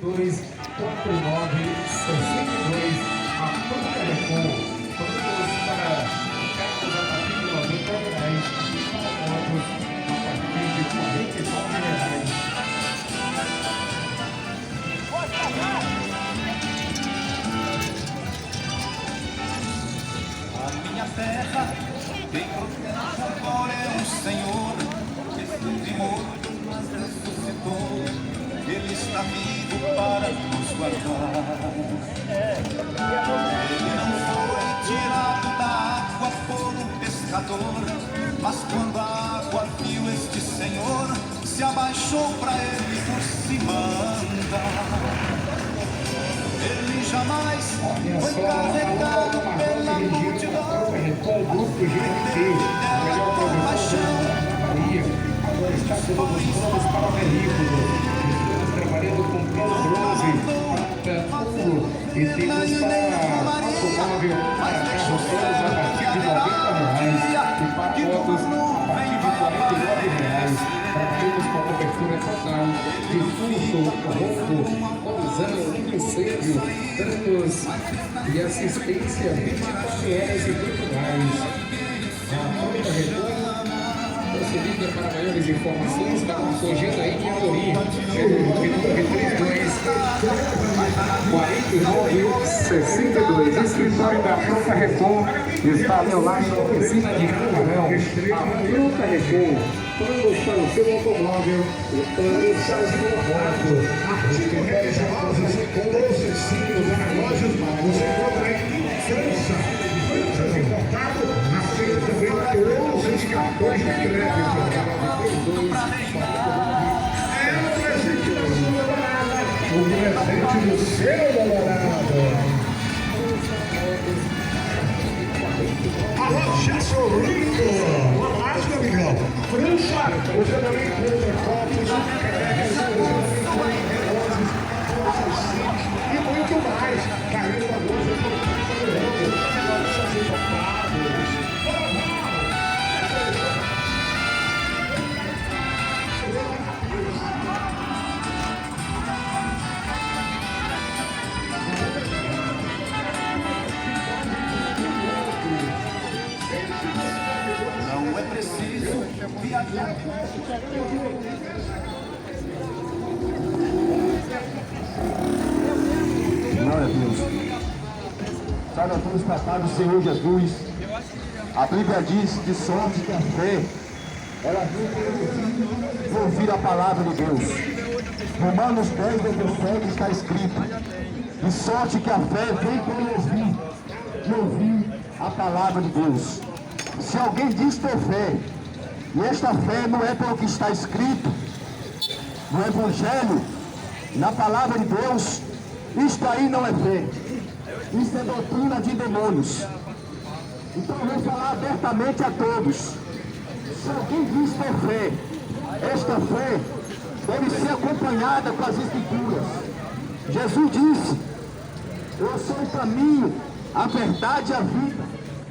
24962, a Planta Recon. Produtos para carros a partir de R$90, para motos a partir de R$49. A minha terra tem promessa, agora é o Senhor, esse morto, mas ressuscitou. Ele está vivo para nos guardar. Ele não foi tirado da água por um pescador, mas quando a água viu este Senhor, se abaixou para ele por cima andar. Ele jamais foi carregado pela multidão. Grupo GNT, a melhor produção Bahia. Agora está com novos planos para o veículo. Estamos trabalhando com plano bronze, prata, ouro e temos para automóvel, para carros planos a partir de R$90 e para motos a partir de R$49. Trabalhamos com a cobertura total de furto, roubo, colisão, incêndio, danos e assistência 24 horas e muito mais. A Planta Recon, você liga para maiores informações, está com a sua agenda aí de Amorim, 4962. Escritório da Planta Recon está ali ao lado da oficina de Camarão. A Planta Recon, planos para o seu automóvel e planos para o seu moto. Artigos relógios com 12 signos e relógios, você encontra em França. França importado, aceita também todos os cartões de crédito. É o presente da sua namorada, o presente do seu namorado. Alô, Gerson Rico! Um abraço, meu amigão. França, você também encontra fotos, e muito mais. Carreira da Bolsa, Não é preciso viajar. Glória a Deus. Salve a todos para a paz do Senhor Jesus. A Bíblia diz de sorte que a fé, ela vem por ouvir a palavra de Deus. Romanos 10, 17 está escrito: de sorte que a fé vem por ouvir a palavra de Deus. Se alguém diz ter fé, e esta fé não é pelo que está escrito no Evangelho, na palavra de Deus, isto aí não é fé. Isso é doutrina de demônios. Então eu vou falar abertamente a todos. Se alguém diz ter fé, esta fé deve ser acompanhada com as Escrituras. Jesus disse: eu sou o caminho, a verdade e a vida.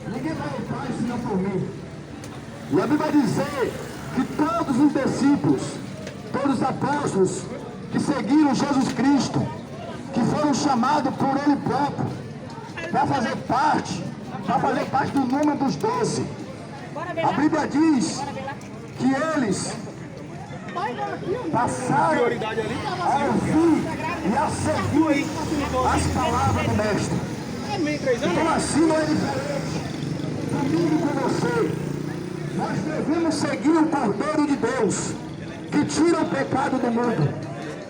Ninguém vai ao Pai senão por mim. E a Bíblia vai dizer que todos os discípulos, todos os apóstolos que seguiram Jesus Cristo, que foram chamados por Ele próprio para fazer parte do número dos 12. A Bíblia diz que eles passaram a ouvir e a seguir as palavras do Mestre. Então assim não é diferente comigo e com você. Nós devemos seguir o Cordeiro de Deus, que tira o pecado do mundo.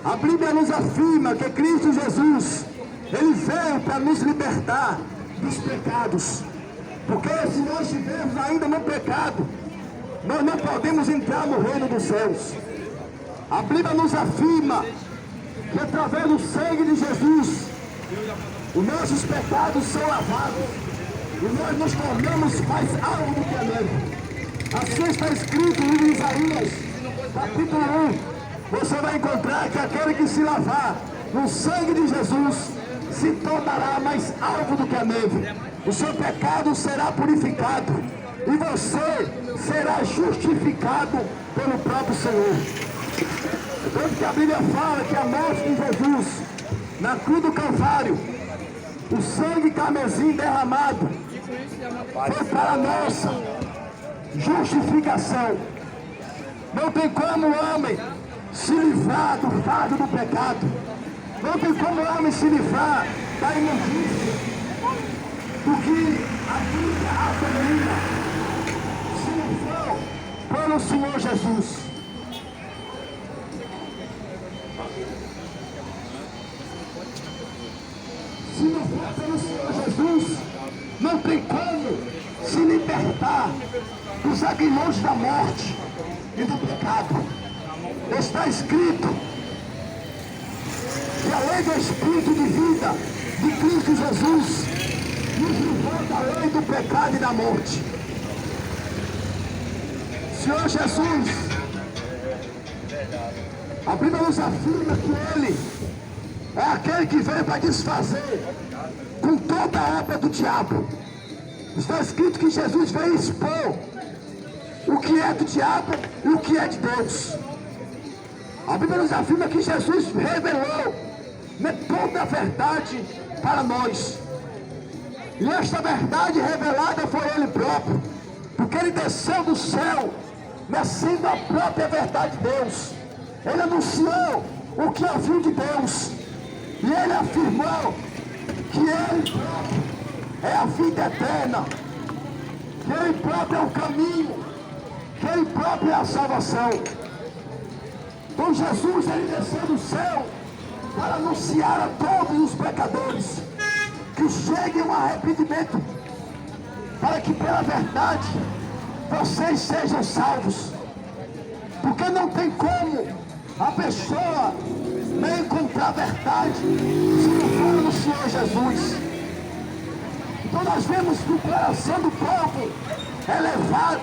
A Bíblia nos afirma que Cristo Jesus, Ele veio para nos libertar dos pecados. Porque se nós estivermos ainda no pecado, nós não podemos entrar no reino dos céus. A Bíblia nos afirma que através do sangue de Jesus, os nossos pecados são lavados e nós nos tornamos mais alvo do que a neve. Assim está escrito em Isaías, capítulo 1. Você vai encontrar que aquele que se lavar no sangue de Jesus se tornará mais alvo do que a neve. O seu pecado será purificado e você será justificado pelo próprio Senhor. Tanto que a Bíblia fala que a morte de Jesus na cruz do Calvário, o sangue carmesim derramado, foi para a nossa justificação. Não tem como o homem se livrar do fardo do pecado. Não tem como o homem se livrar da imundícia, do que a Bíblia abomina, se não for pelo Senhor Jesus. Se não for pelo Senhor Jesus, não tem como se libertar dos aguilhões da morte e do pecado. Está escrito que a lei do Espírito de vida de Cristo Jesus nos livrou da lei do pecado e da morte. Senhor Jesus, a Bíblia nos afirma que Ele é aquele que veio para desfazer com toda a obra do diabo. Está escrito que Jesus veio expor o que é do diabo e o que é de Deus. A Bíblia nos afirma que Jesus revelou toda a verdade para nós. E esta verdade revelada foi Ele próprio, porque Ele desceu do céu, sendo a própria verdade de Deus. Ele anunciou o que ouviu de Deus. E Ele afirmou que Ele próprio é a vida eterna, que Ele próprio é o caminho, que Ele próprio é a salvação. Então Jesus, Ele desceu do céu para anunciar a todos os pecadores que cheguem ao arrependimento, para que pela verdade vocês sejam salvos. Porque não tem como a pessoa nem encontrar a verdade se não for no Senhor Jesus. Então nós vemos que o coração do povo é levado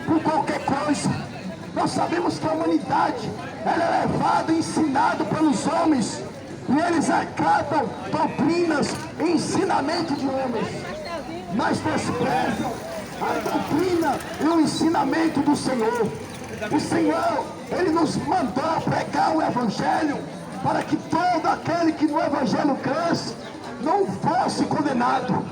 por qualquer coisa. Nós sabemos que a humanidade ela é levada e ensinada pelos homens, e eles acatam doutrinas e ensinamento de homens, mas desprezam a doutrina e o ensinamento do Senhor. O Senhor, Ele nos mandou pregar o Evangelho para que todo aquele que no Evangelho cresce não fosse condenado,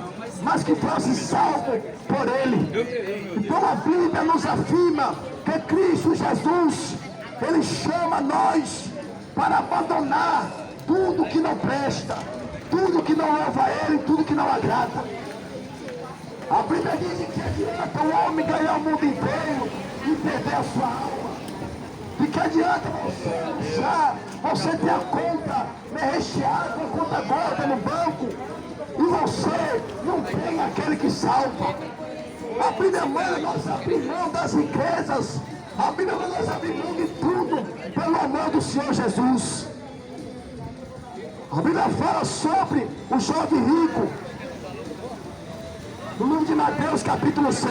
mas que fosse salvo por Ele. Então a Bíblia nos afirma que Cristo Jesus, Ele chama nós para abandonar tudo que não presta, tudo que não leva a Ele, tudo que não agrada. A Bíblia diz que adianta o homem ganhar o mundo inteiro e perder a sua alma. De que adianta você ter a conta recheada, com a conta gorda no banco, e você não tem aquele que salva. A Bíblia manda nós abrir mão das riquezas, a Bíblia manda nós abrir mão de tudo pelo amor do Senhor Jesus. A Bíblia fala sobre o jovem rico no livro de Mateus capítulo 6.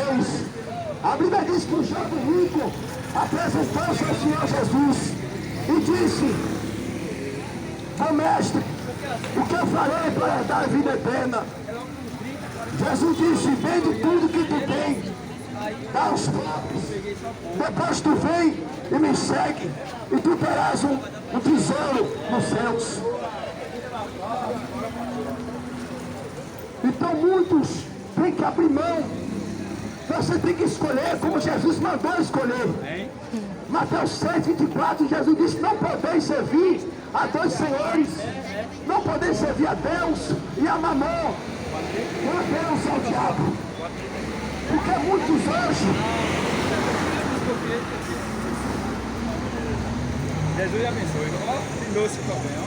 A Bíblia diz que o jovem rico apresentou-se ao Senhor Jesus e disse: ó mestre, o que eu farei para dar a vida eterna? Jesus disse: vende tudo que tu tem, dá aos pobres, depois tu vem e me segue, e tu terás um tesouro nos céus. Então muitos têm que abrir mão. Você tem que escolher como Jesus mandou escolher. Mateus 6:24, Jesus disse: não podeis servir a dois senhores, não podeis servir a Deus e a Mamon, ou a Deus e ao diabo. Porque muitos hoje, Jesus abençoe. Ó, tem doce também, ó.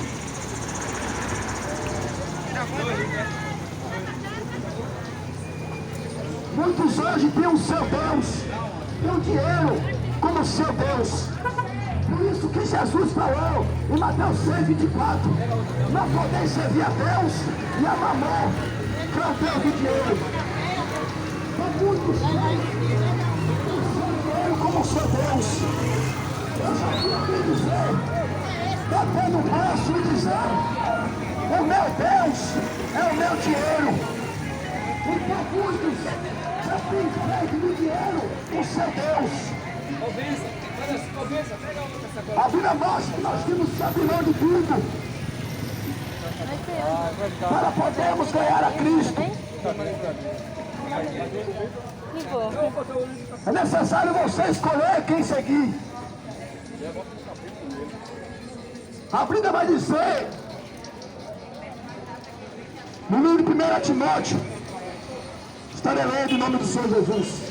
muitos hoje têm o seu Deus, têm o dinheiro como seu Deus. Por isso que Jesus falou em Mateus 6:24: não podeis servir a Deus e a Mamon, que é o Deus do dinheiro. Então muitos têm o seu dinheiro como seu Deus. Eu já fui aqui dizer, bater no braço e dizer: o meu Deus é o meu dinheiro. Então muitos já têm feito do dinheiro o seu Deus. A Bíblia mostra que nós temos que abrir mão de tudo para podermos ganhar a Cristo. É necessário você escolher quem seguir. A Bíblia vai dizer, no livro de 1 Timóteo, estarei lendo em nome do Senhor Jesus.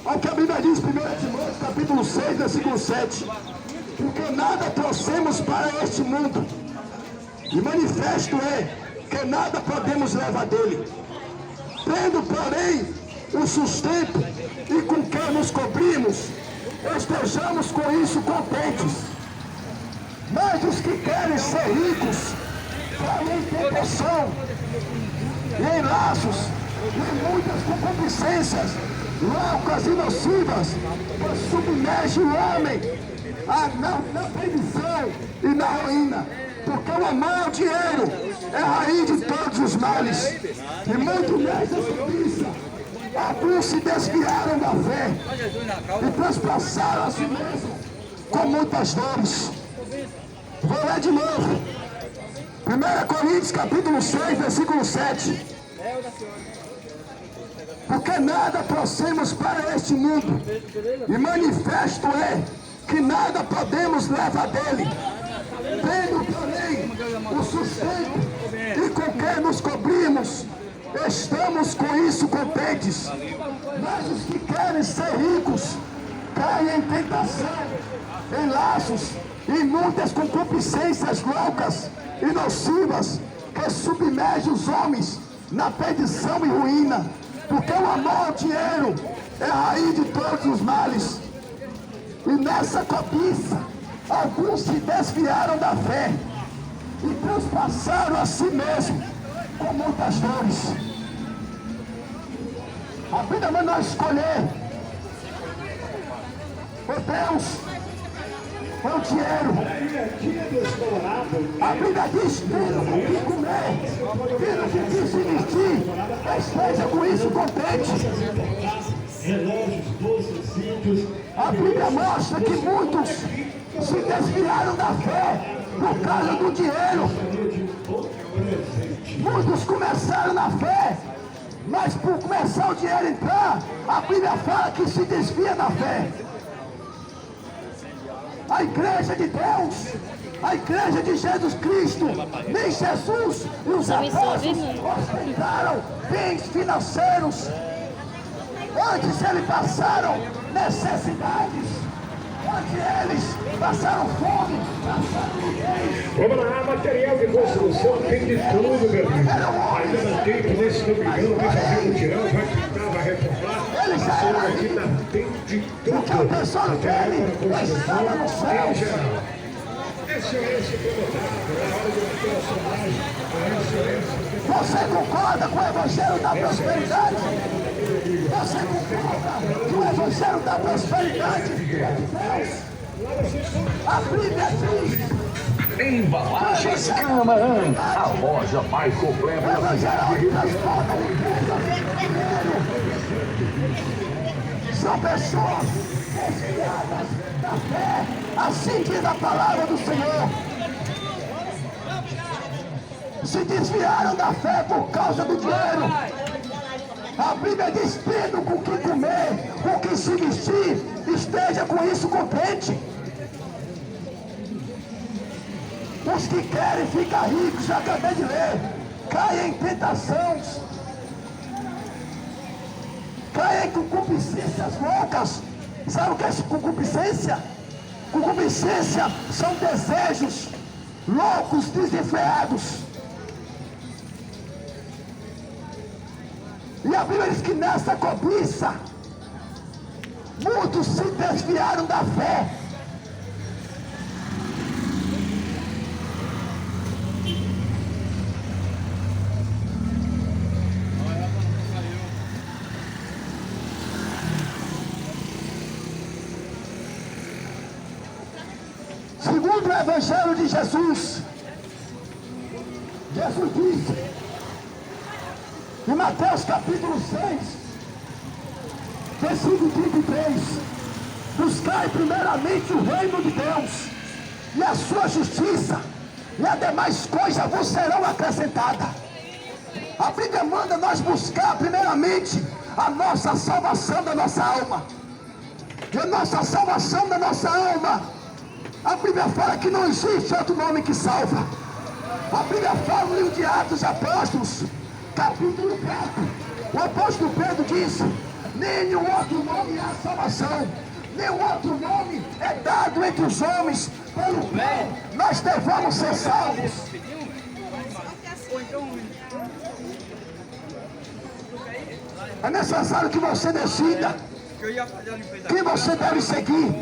Olha o que a Bíblia diz, 1 Timóteo, capítulo 6, versículo 7. Porque nada trouxemos para este mundo, e manifesto é que nada podemos levar dele. Tendo, porém, o sustento e com que nos cobrimos, estejamos com isso contentes. Mas os que querem ser ricos, caem em tentação, e em laços, e em muitas concupiscências, loucas e nocivas, que submergem o homem na perdição e na ruína. Porque o amor ao dinheiro é a raiz de todos os males. E muito nessa cobiça, alguns se desviaram da fé e transpassaram a si mesmo com muitas dores. Vou ler de novo. 1 Coríntios capítulo 6, versículo 7. Porque nada trouxemos para este mundo, e manifesto é que nada podemos levar dele. Tendo, porém, o sustento e com que nos cobrimos, estamos com isso contentes. Mas os que querem ser ricos caem em tentação, em laços, em muitas concupiscências loucas e nocivas, que submergem os homens na perdição e ruína. Porque o amor ao dinheiro é a raiz de todos os males. E nessa cobiça, alguns se desviaram da fé e transpassaram a si mesmo com muitas dores. A Bíblia manda nós escolher o Deus ou o dinheiro. A Bíblia diz: tendo o que comer, tendo o que se vestir, esteja com isso contente. Relógios, doces, cintos. A Bíblia mostra que muitos se desviaram da fé por causa do dinheiro. Muitos começaram na fé, mas por começar o dinheiro a entrar, a Bíblia fala que se desvia da fé. A igreja de Deus, a igreja de Jesus Cristo, nem Jesus e os apóstolos ostentaram bens financeiros. Antes eles passaram necessidades, antes eles passaram fome, passaram nudez. Vamos lá, material de construção tem de tudo, meu filho. Ainda não tem, por isso não brigando, vai fazer um tirão, vai pintar, vai reformar. Eles já eram Aqui tem de tudo. porque o tesouro dele estava no céu. Excelência promotada, na hora de bater a sondagem, a excelência. Você concorda com o evangelho da prosperidade? Você concorda com o evangelho da prosperidade? A Bíblia diz: Embalagens Canaã, a loja mais completa o da cidade. evangelho transporta são pessoas desviadas da fé, assim diz a palavra do Senhor. Se desviaram da fé por causa do dinheiro. A Bíblia diz: tendo com o que comer, com o que se vestir, esteja com isso contente. Os que querem ficar ricos, já acabei de ler, caem em tentação, caem em concupiscências loucas. Sabe o que é concupiscência? Concupiscência são desejos loucos, desenfreados. E a Bíblia diz que nessa cobiça, muitos se desviaram da fé. Segundo o Evangelho de Jesus, Jesus disse: Em Mateus capítulo 6, versículo 33, buscai primeiramente o reino de Deus e a sua justiça, e as demais coisas vos serão acrescentadas. A Bíblia manda nós buscar primeiramente a nossa salvação da nossa alma. E a nossa salvação da nossa alma, a Bíblia fala que não existe outro nome que salva. A Bíblia fala no livro de Atos Apóstolos, capítulo 4, o apóstolo Pedro diz: nenhum outro nome há salvação, nenhum outro nome é dado entre os homens pelo qual nós devemos ser salvos. É necessário que você decida quem você deve seguir.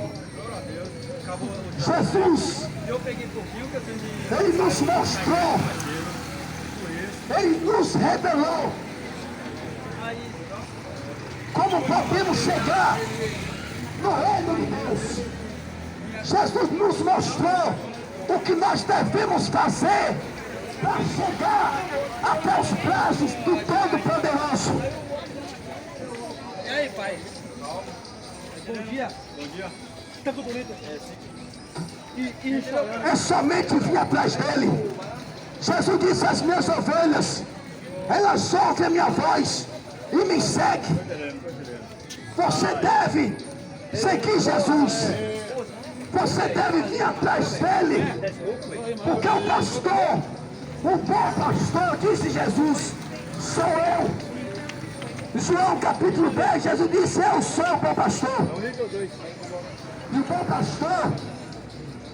Jesus, Ele nos mostrou, Ele nos revelou como podemos chegar no reino de Deus. Jesus nos mostrou o que nós devemos fazer para chegar até os braços do Todo-Poderoso. E aí, pai? Bom dia. Bom dia. Tá tudo bonito? É somente vir atrás dele. Jesus disse às minhas ovelhas, elas ouvem a minha voz e me seguem. Você deve seguir Jesus. Você deve vir atrás dele. Porque o bom pastor, disse Jesus, sou eu. João capítulo 10, Jesus disse: eu sou o bom pastor. E o bom pastor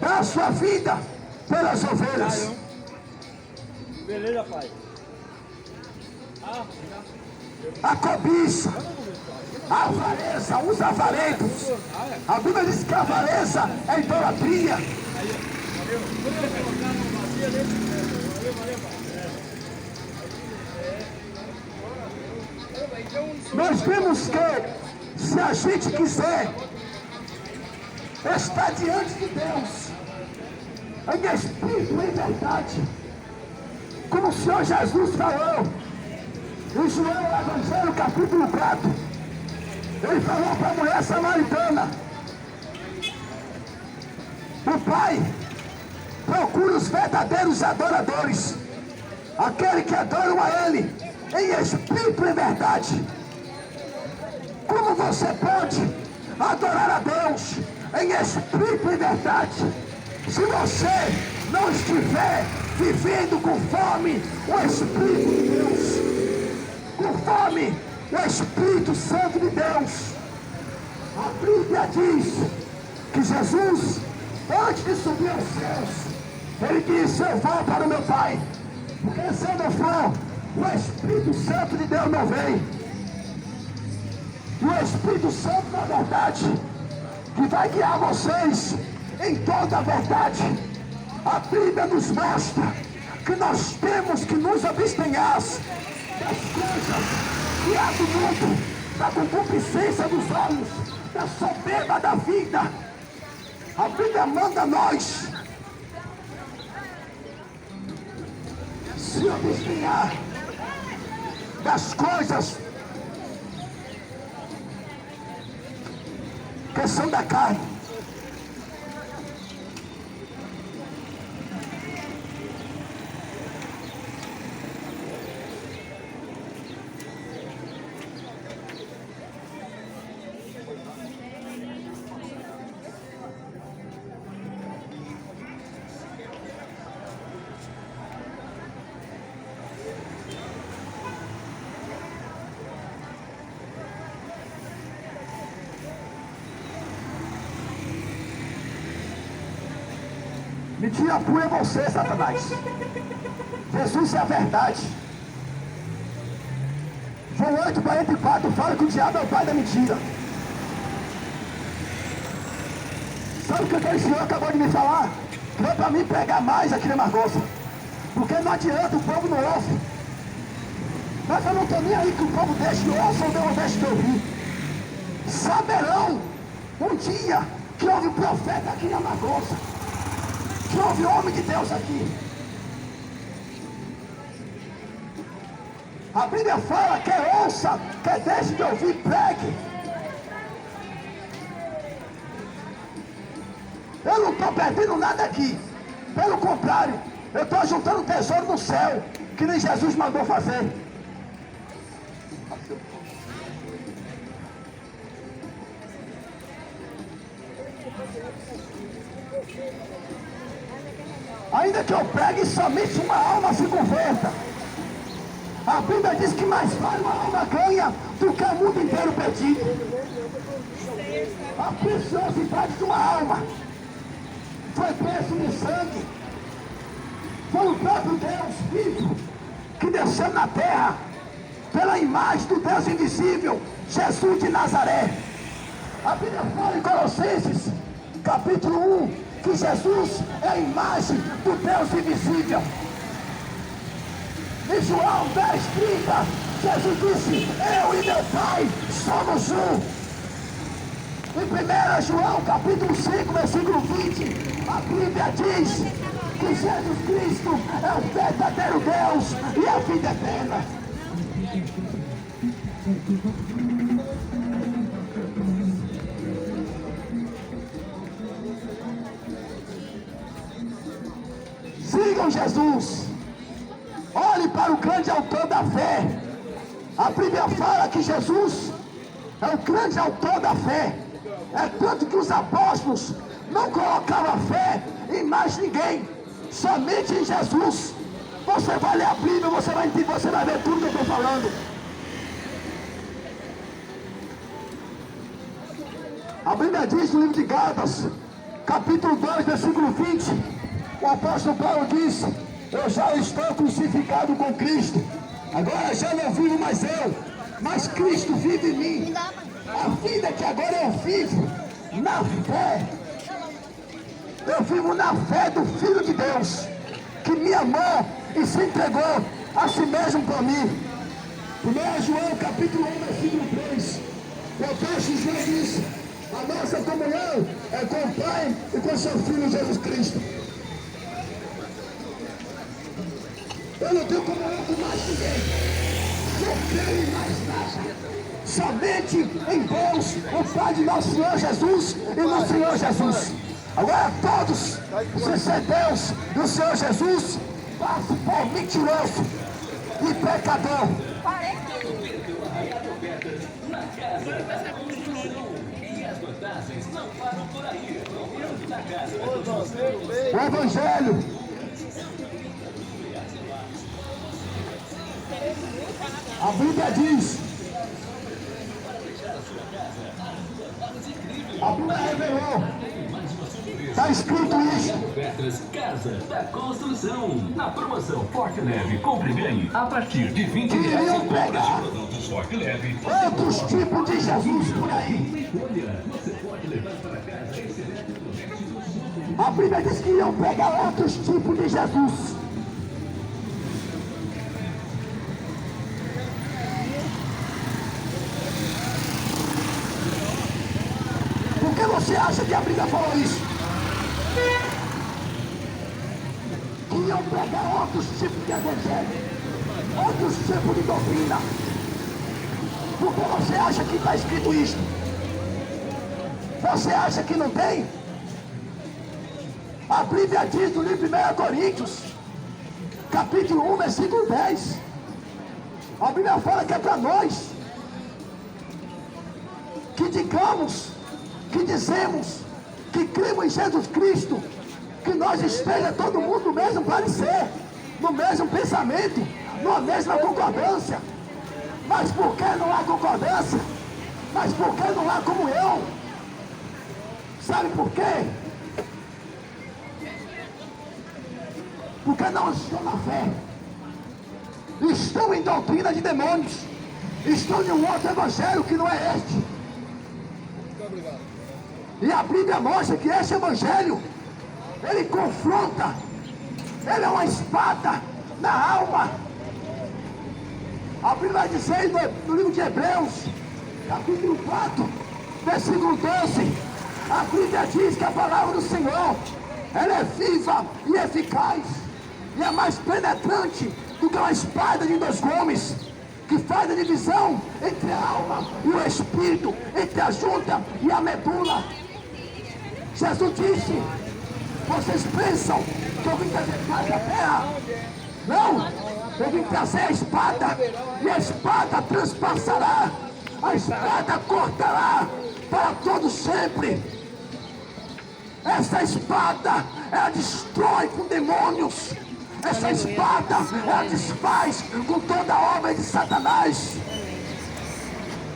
dá a sua vida pelas ovelhas. Beleza, pai. A cobiça, a avareza, os avarentos. A Bíblia diz que a avareza é idolatria. Nós vemos que, se a gente quiser estar diante de Deus, em espírito e em verdade, como o Senhor Jesus falou em João Evangelho capítulo 4, Ele falou para a mulher samaritana: o Pai procura os verdadeiros adoradores, aqueles que adoram a Ele em espírito e verdade. Como você pode adorar a Deus em espírito e verdade se você não estiver vivendo conforme o Espírito de Deus, conforme o Espírito Santo de Deus? A Bíblia diz que Jesus, antes de subir aos céus, Ele disse: eu vou para o meu Pai, porque se eu não for, o Espírito Santo de Deus não vem. E o Espírito Santo, na verdade, que vai guiar vocês em toda a verdade. A Bíblia nos mostra que nós temos que nos abstenhar das coisas que há do mundo, da concupiscência dos olhos, da soberba da vida. A Bíblia manda nós se abstenhar das coisas que são da carne. Mentira pura é você, Satanás. Jesus é a verdade. João 8:44 fala que o diabo é o pai da mentira. Sabe o que aquele senhor acabou de me falar? Que é para mim pregar mais aqui na Margosa. Porque não adianta, o povo não ouve. Mas eu não estou nem aí que o povo deixe de ouvir ou não deixe de ouvir. Saberão um dia que houve profeta aqui na Margosa, que houve homem de Deus aqui. A Bíblia fala: quer ouça, quer deixe de ouvir, pregue. Eu não estou perdendo nada aqui. Pelo contrário, eu estou juntando tesouro no céu, que nem Jesus mandou fazer. Ainda que eu pregue, somente uma alma se converta. A Bíblia diz que mais vale uma alma ganha do que o mundo inteiro perdido. A preciosidade de uma alma foi preço de sangue. Foi o próprio Deus vivo que desceu na terra pela imagem do Deus invisível, Jesus de Nazaré. A Bíblia fala em Colossenses, capítulo 1, que Jesus é a imagem do Deus invisível. Em João 10:30, Jesus disse: eu e meu Pai somos um. Em 1 João capítulo 5, versículo 20, a Bíblia diz que Jesus Cristo é o verdadeiro Deus e a vida eterna. Sigam Jesus. Olhe para o grande autor da fé. A Bíblia fala que Jesus é o grande autor da fé. É tanto que os apóstolos não colocavam a fé em mais ninguém, somente em Jesus. Você vai ler a Bíblia, você vai entender, você vai ver tudo que eu estou falando. A Bíblia diz no livro de Gálatas, capítulo 2, versículo 20, o apóstolo Paulo diz: eu já estou crucificado com Cristo, agora já não vivo mais eu, mas Cristo vive em mim. A vida que agora eu vivo na fé, eu vivo na fé do Filho de Deus, que me amou e se entregou a si mesmo por mim. 1 João capítulo 1, versículo 3, o apóstolo João diz: a nossa comunhão é com o Pai e com seu Filho Jesus Cristo. Eu não tenho comunhão com mais ninguém, não creio em mais nada. Somente em Deus, o Pai de nosso Senhor Jesus e no Senhor Jesus. Agora todos, se ser Deus e o Senhor Jesus, passe por mentiroso e pecador. O Evangelho. A Bíblia diz. A Bíblia revelou. Está escrito isso. Petras Casa da Construção. Na promoção Forte Leve, compre e ganhe. A partir de R$20 Iriam em compras pegar de produtos Forte Leve. outros tipos de Jesus por aí. Olha, você pode levar para casa excelente do A Bíblia diz que iriam pegar outros tipos de Jesus. Por que você acha que a Bíblia falou isso? Que iam pegar outros tipos de evangelho, outros tipos de doutrina. Por que você acha que está escrito isso? Você acha que não tem? A Bíblia diz no livro de 1 Coríntios, capítulo 1, versículo 10. A Bíblia fala que é para nós que digamos, que dizemos que cremos em Jesus Cristo, que nós esteja todo mundo no mesmo parecer, no mesmo pensamento, na mesma concordância. Mas por que não há concordância? Mas por que não há comunhão? Sabe por quê? Porque não estão na fé, estão em doutrina de demônios, estão em um outro evangelho que não é este. E a Bíblia mostra que esse evangelho, ele confronta, ele é uma espada na alma. A Bíblia vai dizer no livro de Hebreus, capítulo 4, versículo 12, a Bíblia diz que a palavra do Senhor, ela é viva e eficaz, e é mais penetrante do que uma espada de 2 gumes, que faz a divisão entre a alma e o espírito, entre a junta e a medula. Jesus disse: vocês pensam que eu vim trazer paz à terra? Não, eu vim trazer a espada, e a espada transpassará, a espada cortará para todo sempre. Essa espada, ela destrói com demônios. Essa espada, ela desfaz com toda a obra de Satanás.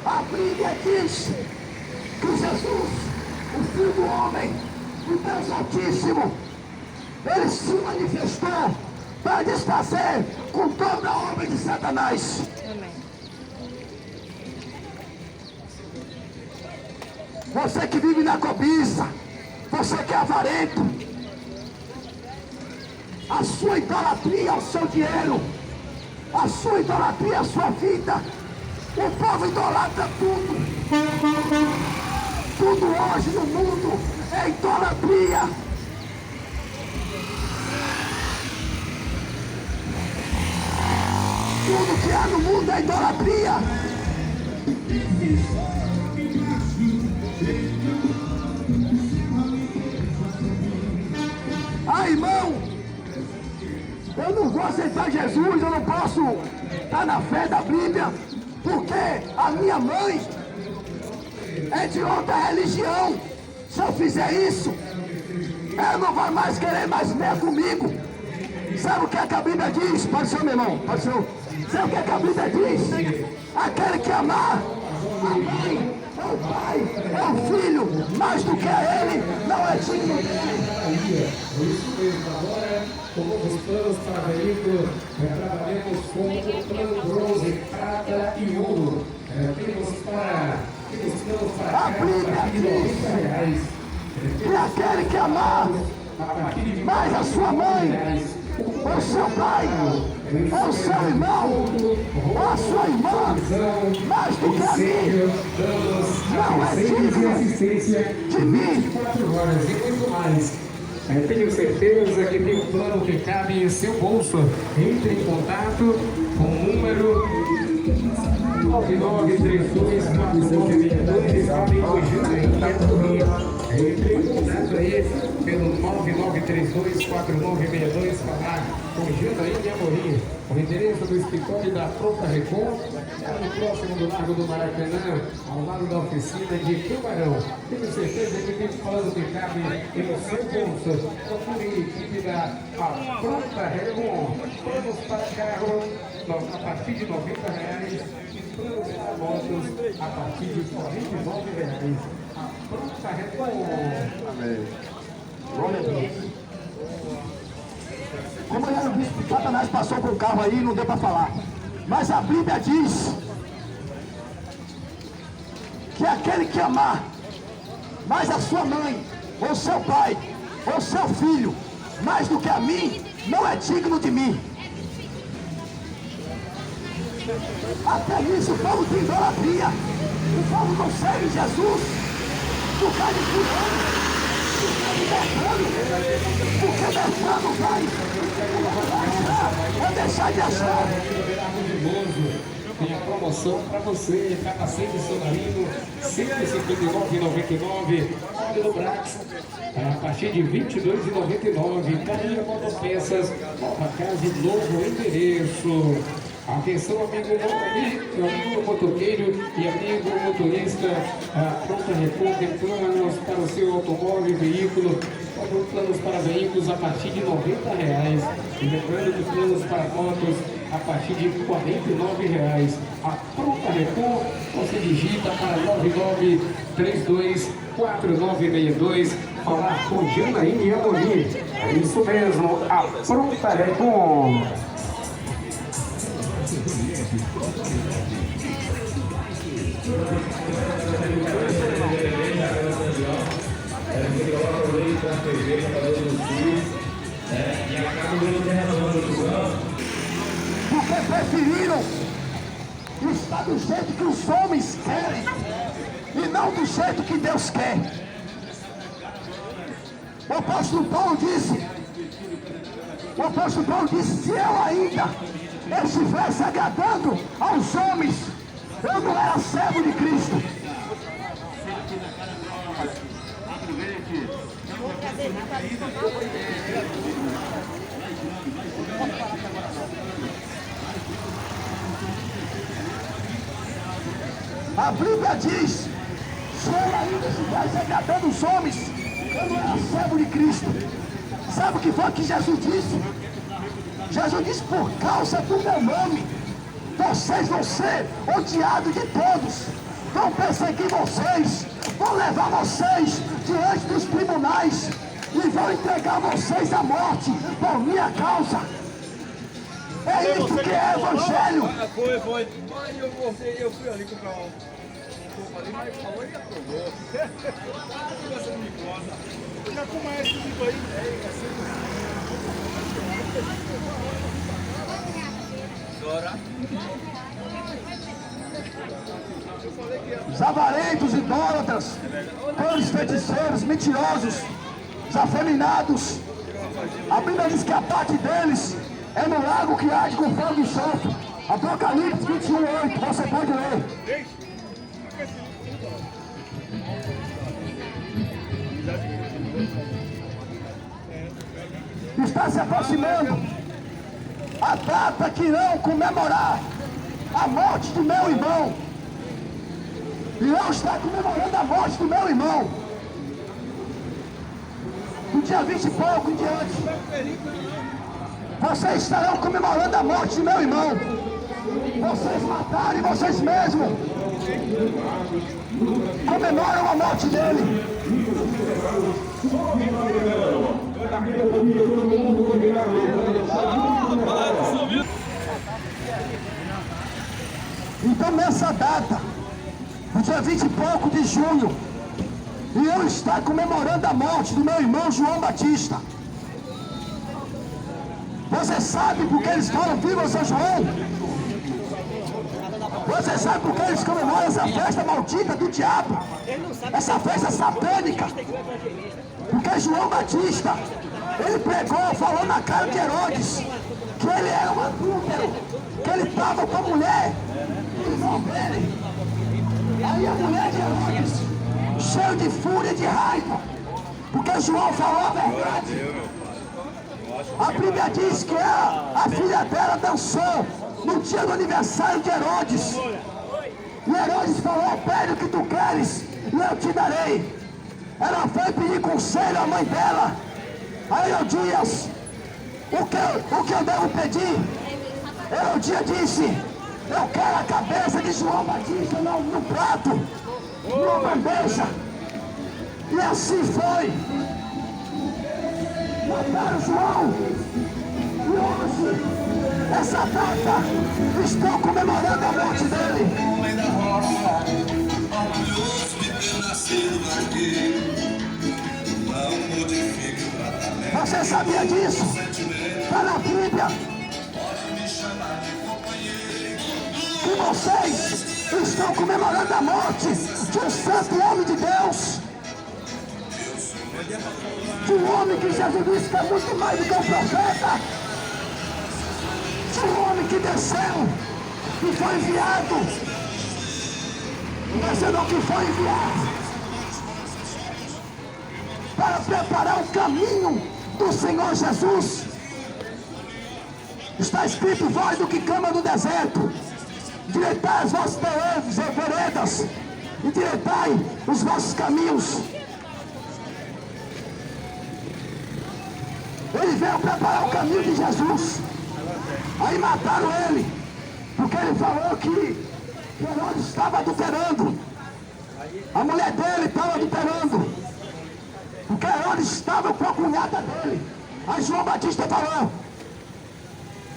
A Bíblia diz que Jesus, o Filho do Homem, o Deus Altíssimo, ele se manifestou para desfazer com toda a obra de Satanás. Você que vive na cobiça, você que é avarento, a sua idolatria ao seu dinheiro, a sua idolatria à sua vida, o povo idolatra tudo. Tudo hoje no mundo é idolatria. Tudo que há no mundo é idolatria. Ah, irmão, eu não vou aceitar Jesus, eu não posso estar na fé da Bíblia, porque a minha mãe é de outra religião. Se eu fizer isso, ela não vai mais querer mais ver comigo. Sabe o que a Bíblia diz? Pode ser, meu irmão, pode ser. Sabe o que a Bíblia diz? Aquele que amar a mãe, é o pai, é o filho, mais do que a ele, não é digno dele. Isso mesmo, agora, com novos planos para veículo, trabalhamos com o plano bronze, prata e ouro. Temos planos para A Bíblia diz que aquele que amar mais a sua mãe, o seu pai, o seu irmão, a sua irmã, mais do que a mim, não é digno de mim. 24 horas e muito mais. Tenho certeza que tem um plano que cabe em seu bolso. Entre em contato com o número 99324992 e fale com o Júnior. Entre em contato aí pelo 99324962, falar com o Júnior de Amorim. O endereço do escritório da Pronta Recon, no próximo do Largo do Maracanã, ao lado da oficina de Tubarão. Tenho certeza que tem plano que cabe em seu bolso. Procure a equipe da Pronta Recon. Planos para carro a partir de R$ 90 e planos para motos a partir de R$ 49. A Pronta Recon. Amém. Glória a Deus. Como eu já disse, Satanás passou com o carro aí e não deu para falar. Mas a Bíblia diz que aquele que amar mais a sua mãe, ou seu pai, ou seu filho, mais do que a mim, não é digno de mim. Até nisso o povo tem idolatria. O povo não segue Jesus por causa de fulano. Porque Bertano vai deixar de achar. Tem a promoção para você, capacete solarino, R$ 159,99. Óleo do Brax, a partir de R$ 22,99. Carinha Motopeças, nova casa e novo endereço. Atenção, amigo motoqueiro e amigo motorista, a Pronta Recon tem planos para o seu automóvel e veículo, planos para veículos a partir de R$ 90. E lembrando que planos para motos a partir de R$ 49. A Pronta Recon, você digita para 99324962, falar com Janaíne Amorim. É isso mesmo, a Pronta Recon. Porque preferiram estar do jeito que os homens querem e não do jeito que Deus quer. O apóstolo Paulo disse, se eu ainda estivesse agradando aos homens, eu não era servo de Cristo. A Bíblia diz: se eu ainda estivesse agradando os homens, eu não era servo de Cristo. Sabe o que foi que Jesus disse? Jesus disse: por causa do meu nome, vocês vão ser odiados de todos, vão perseguir vocês, vão levar vocês diante dos tribunais e vão entregar vocês à morte por minha causa. É isso que é evangelho. Foi. Eu fui ali comprar um pouco ali, mas falou e aprovou. Essa micose. Já começa esse tipo aí. Agora. Os avarentos, idólatras, todos feiticeiros, mentirosos, os afeminados. A Bíblia diz que a parte deles é no lago que arde com fogo e enxofre. Apocalipse 21:8, você pode ler. Está se aproximando a data que irão comemorar a morte do meu irmão. Irão estar comemorando a morte do meu irmão. No dia 20 e pouco em diante, vocês estarão comemorando a morte do meu irmão. Vocês mataram vocês mesmos. Comemoram a morte dele. Então nessa data, no dia 20 e pouco de junho, eu estou comemorando a morte do meu irmão João Batista. Você sabe por que eles falam viva São João? Você sabe por que eles comemoram essa festa maldita do diabo? Essa festa satânica? Porque João Batista, ele pregou, falou na cara de Herodes que ele era um adúltero, que ele estava com a mulher do irmão dele. Aí a mulher de Herodes, cheio de fúria e de raiva, porque João falou a verdade. A Bíblia diz que a filha dela dançou no dia do aniversário de Herodes. E Herodes falou: pede o que tu queres e eu te darei. Ela foi pedir conselho à mãe dela. Aí Herodias: o que eu devo pedir? Herodias disse: eu quero a cabeça de João Batista no prato, numa bandeja. E assim foi. Mataram João. E hoje, essa data, estou comemorando a morte dele. Homem da roça, orgulhoso de ter nascido aqui. Não modifique o tratamento. Você sabia disso? Está na Bíblia. Pode me chamar de companheiro. Que vocês estão comemorando a morte de um santo homem de Deus. De um homem que Jesus disse que é muito mais do que um profeta. De um homem que desceu e foi enviado. Você não que foi enviado para preparar o caminho do Senhor Jesus. Está escrito: vós do que clama no deserto, direitai as vossas veredas e direitai os vossos caminhos. Ele veio preparar o caminho de Jesus. Aí mataram ele, porque ele falou que Herodes estava adulterando. A mulher dele estava adulterando, porque Herodes estava com a cunhada dele. Aí João Batista falou: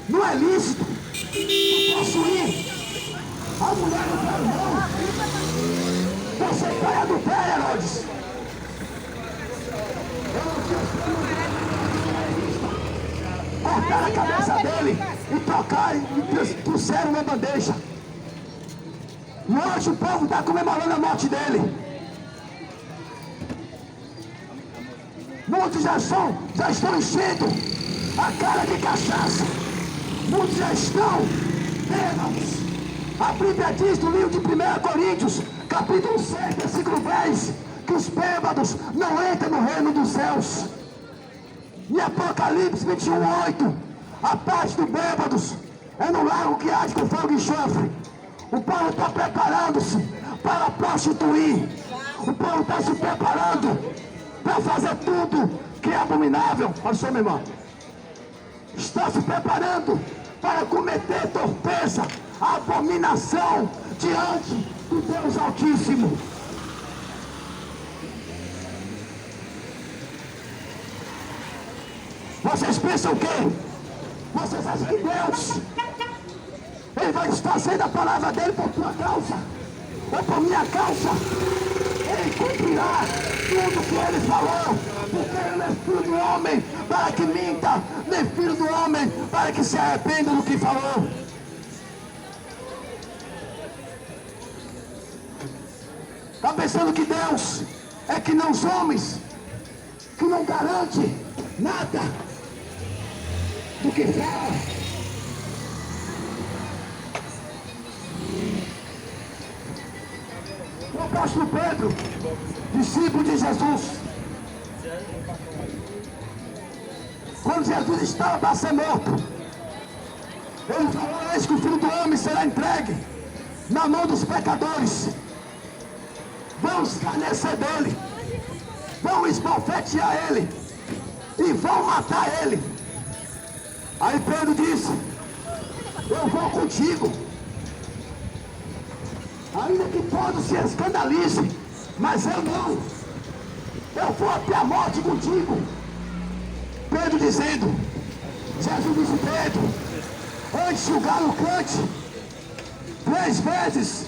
não é lícito tu possuir a mulher do teu irmão. Você está em adultério, Herodes. Cortaram a cabeça dele e trocaram e puseram na bandeja. E hoje o povo está comemorando a morte dele. Muitos já estão enchendo a cara de cachaça. Muitos já estão bêbados. A Bíblia diz no livro de 1 Coríntios, capítulo 6, versículo 10, que os bêbados não entram no reino dos céus. Em Apocalipse 21:8, a parte dos bêbados é no lago que arde com fogo e enxofre. O povo está preparando-se para prostituir. O povo está se preparando para fazer tudo que é abominável. Olha só, meu irmão. Está se preparando para cometer torpeza, abominação diante do Deus Altíssimo. Vocês pensam o quê? Vocês acham que Deus, Ele vai desfazer a palavra dele por tua causa, ou por minha causa? Ele cumprirá tudo que Ele falou, porque Ele não é filho do homem para que minta, nem filho do homem para que se arrependa do que falou. Está pensando que Deus é que não os homens, que não garante nada do que fala? O apóstolo Pedro, discípulo de Jesus, quando Jesus estava para ser morto, ele falou: eis que o Filho do Homem será entregue na mão dos pecadores, vão escarnecer dele, vão esbofetear ele e vão matar ele. Aí Pedro disse: eu vou contigo, ainda que todos se escandalizem, mas eu não, eu vou até a morte contigo. Pedro dizendo, Jesus disse: Pedro, antes que o galo cante 3 vezes,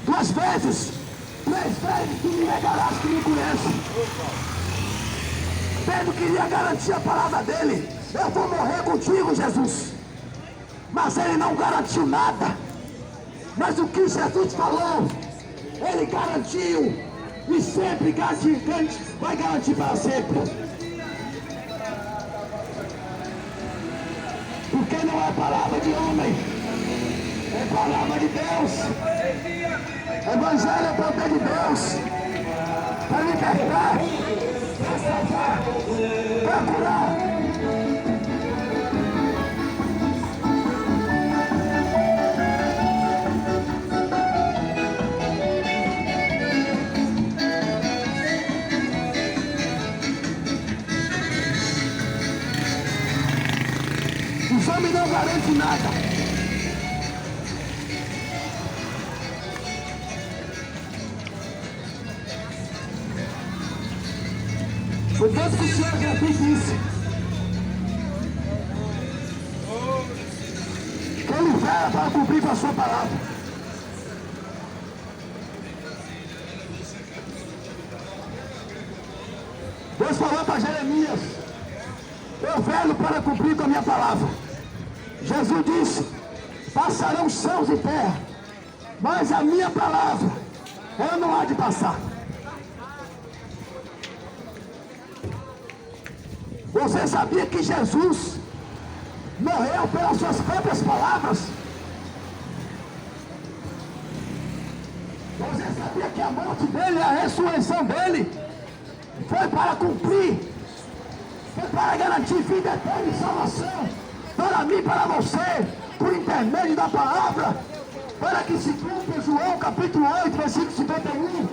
2 vezes, 3 vezes, tu me negarás que me conhece. Pedro queria garantir a palavra dele: eu vou morrer contigo, Jesus. Mas ele não garantiu nada. Mas o que Jesus falou, ele garantiu, e sempre vai garantir para sempre. Porque não é palavra de homem, é palavra de Deus. Evangelho é poder de Deus para libertar, para salvar, para curar. Os homens não garantem nada. O Deus que o Senhor gratuito disse que Ele veio para cumprir com a sua palavra. Deus falou para Jeremias: eu venho para cumprir com a minha palavra. Jesus disse: passarão céus e terra, mas a minha palavra, ela não há de passar. Você sabia que Jesus morreu pelas suas próprias palavras? Você sabia que a morte dele, a ressurreição dele, foi para cumprir, foi para garantir vida eterna e salvação para mim e para você, por intermédio da palavra, para que se cumpra João capítulo 8, versículo 51,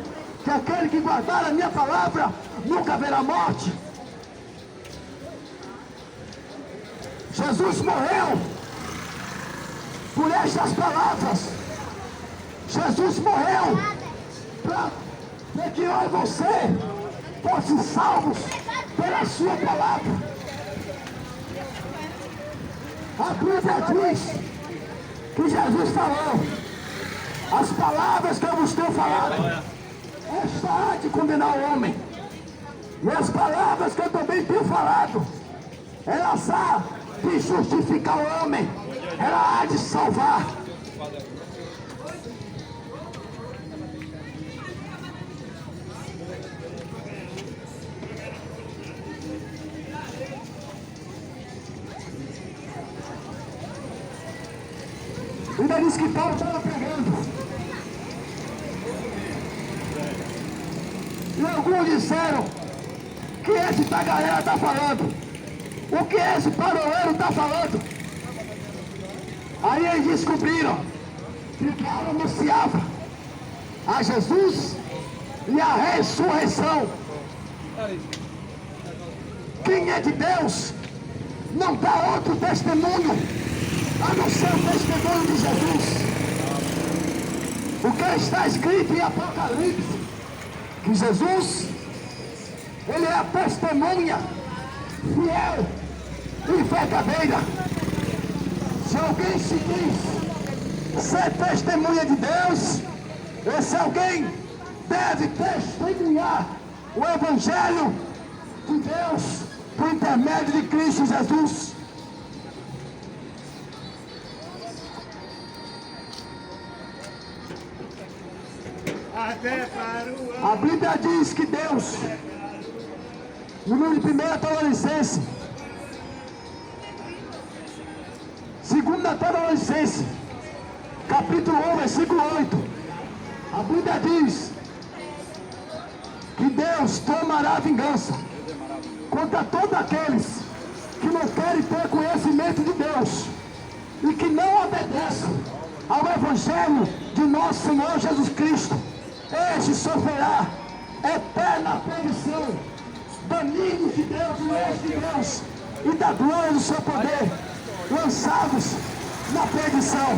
que aquele que guardar a minha palavra nunca verá morte. Jesus morreu por estas palavras. Jesus morreu para que eu e você fossem salvos pela sua palavra. A Bíblia diz que Jesus falou: as palavras que eu vos tenho falado, esta há de condenar o homem, e as palavras que eu também tenho falado, elas há de justificar o homem, ela há de salvar. isso que Paulo estava pregando. E alguns disseram que esse tagarela está falando. O que esse paroleiro está falando? Aí eles descobriram que Paulo anunciava a Jesus e a ressurreição. Quem é de Deus não dá outro testemunho a não ser o testemunho de Jesus. O que está escrito em Apocalipse, que Jesus, ele é a testemunha fiel e verdadeira. Se alguém se diz ser testemunha de Deus, esse alguém deve testemunhar o Evangelho de Deus por intermédio de Cristo Jesus. A Bíblia diz que Deus, no livro de 1 Tessalonicenses, 2 Tessalonicenses, capítulo 1, versículo 8, a Bíblia diz que Deus tomará vingança contra todos aqueles que não querem ter conhecimento de Deus e que não obedecem ao Evangelho de nosso Senhor Jesus Cristo. Este sofrerá eterna perdição, banidos de Deus, longe de Deus e da glória do seu poder, lançados na perdição.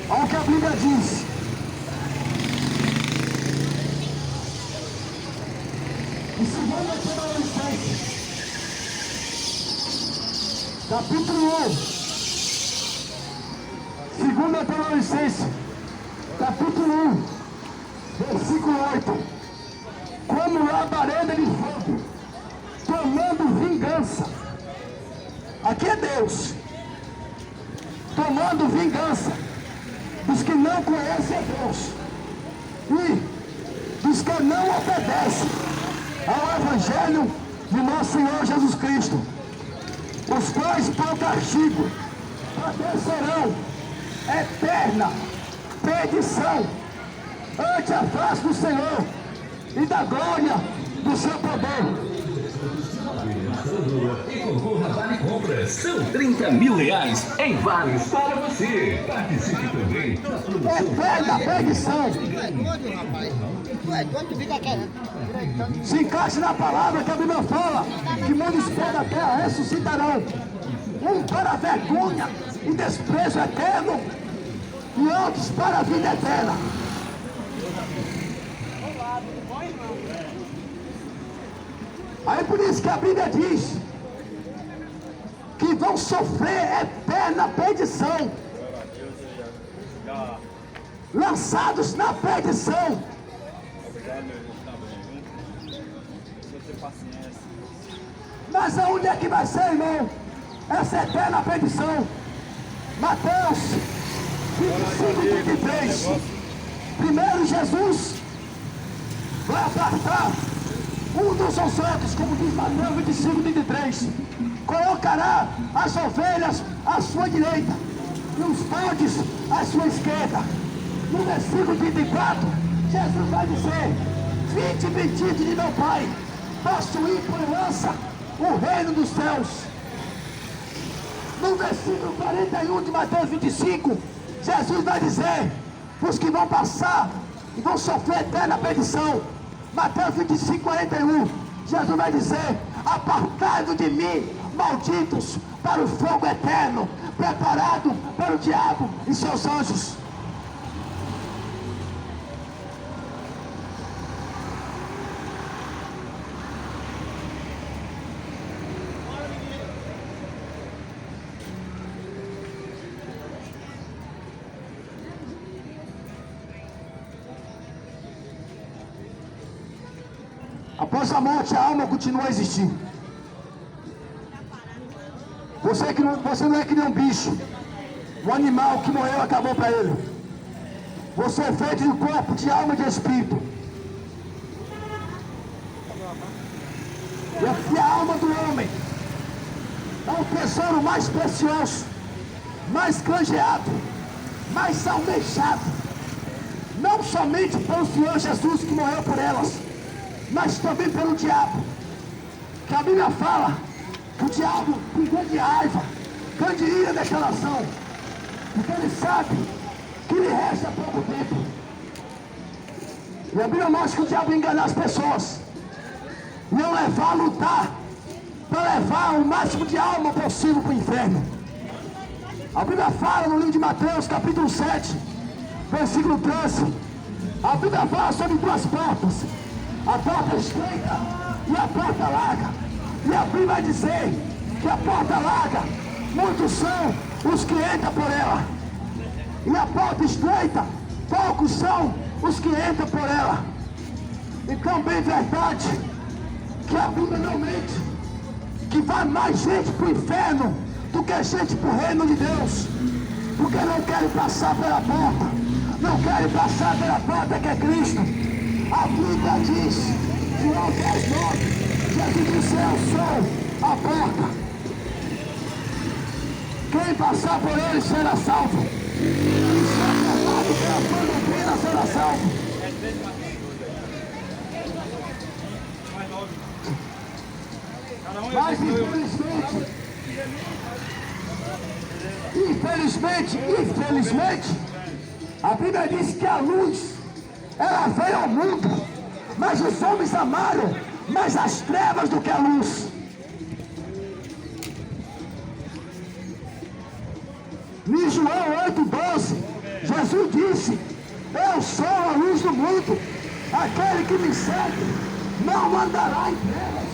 Olha o que a Bíblia diz. Em 2 Tessalonicenses, capítulo 1, 2 Tessalonicenses, capítulo 1, versículo 8. Como labareda de fogo, tomando vingança. Aqui é Deus, tomando vingança dos que não conhecem a Deus e dos que não obedecem ao Evangelho de nosso Senhor Jesus Cristo, os quais por castigo padecerão eterna perdição ante a face do Senhor e da glória do seu poder. E concorra a Vale Compras. São 30 mil reais em vales para você. Participe também da promoção. Eterna perdição. Tu é doido, rapaz. Tu é doido, tu fica querendo. Se encaixe na palavra que a Bíblia fala, que muitos pés da terra ressuscitarão. Um para a vergonha e desprezo eterno, e outros para a vida eterna. Aí por isso que a Bíblia diz que vão sofrer eterna perdição, lançados na perdição. Mas aonde é que vai ser, irmão, essa eterna perdição? Mateus 25, 33. Primeiro Jesus vai apartar um dos seus outros, como diz Mateus 25, 33. Colocará as ovelhas à sua direita e os bodes à sua esquerda. No versículo 34, Jesus vai dizer: vinde bendito de meu Pai, possuir por herança o reino dos céus. No versículo 41 de Mateus 25, Jesus vai dizer: os que vão passar e vão sofrer eterna perdição. Mateus 25, 41, Jesus vai dizer: apartai-vos de mim, malditos, para o fogo eterno, preparado para o diabo e seus anjos. após a morte a alma continua a existir. Você não é que nem um bicho, um animal que morreu acabou para ele. Você é feito de corpo, de alma e de espírito. E a alma do homem é o tesouro mais precioso, mais granjeado, mais almejado, não somente pelo Senhor Jesus que morreu por elas, mas também pelo diabo. Que a Bíblia fala que o diabo tem grande raiva, grande ira daquela ação, porque ele sabe que lhe resta pouco tempo. E a Bíblia mostra que o diabo engana as pessoas, não levar a lutar, para levar o máximo de alma possível para o inferno. A Bíblia fala no livro de Mateus, capítulo 7, versículo 13. A Bíblia fala sobre duas portas, a porta estreita e a porta larga. E a Bíblia vai dizer que a porta larga, muitos são os que entram por ela. E a porta estreita, poucos são os que entram por ela. Então, bem verdade, que a Bíblia não mente, que vai mais gente para o inferno do que gente para o reino de Deus, porque não querem passar pela porta, não querem passar pela porta que é Cristo. A Bíblia diz, João 10:9, Jesus disse: eu sou a porta, quem passar por ele será salvo, e se apertado pela sua doutrina será salvo. Mas infelizmente, a Bíblia diz que a luz, ela veio ao mundo, mas os homens amaram mais as trevas do que a luz. Em João 8:12, Jesus disse: eu sou a luz do mundo, aquele que me segue não andará em trevas,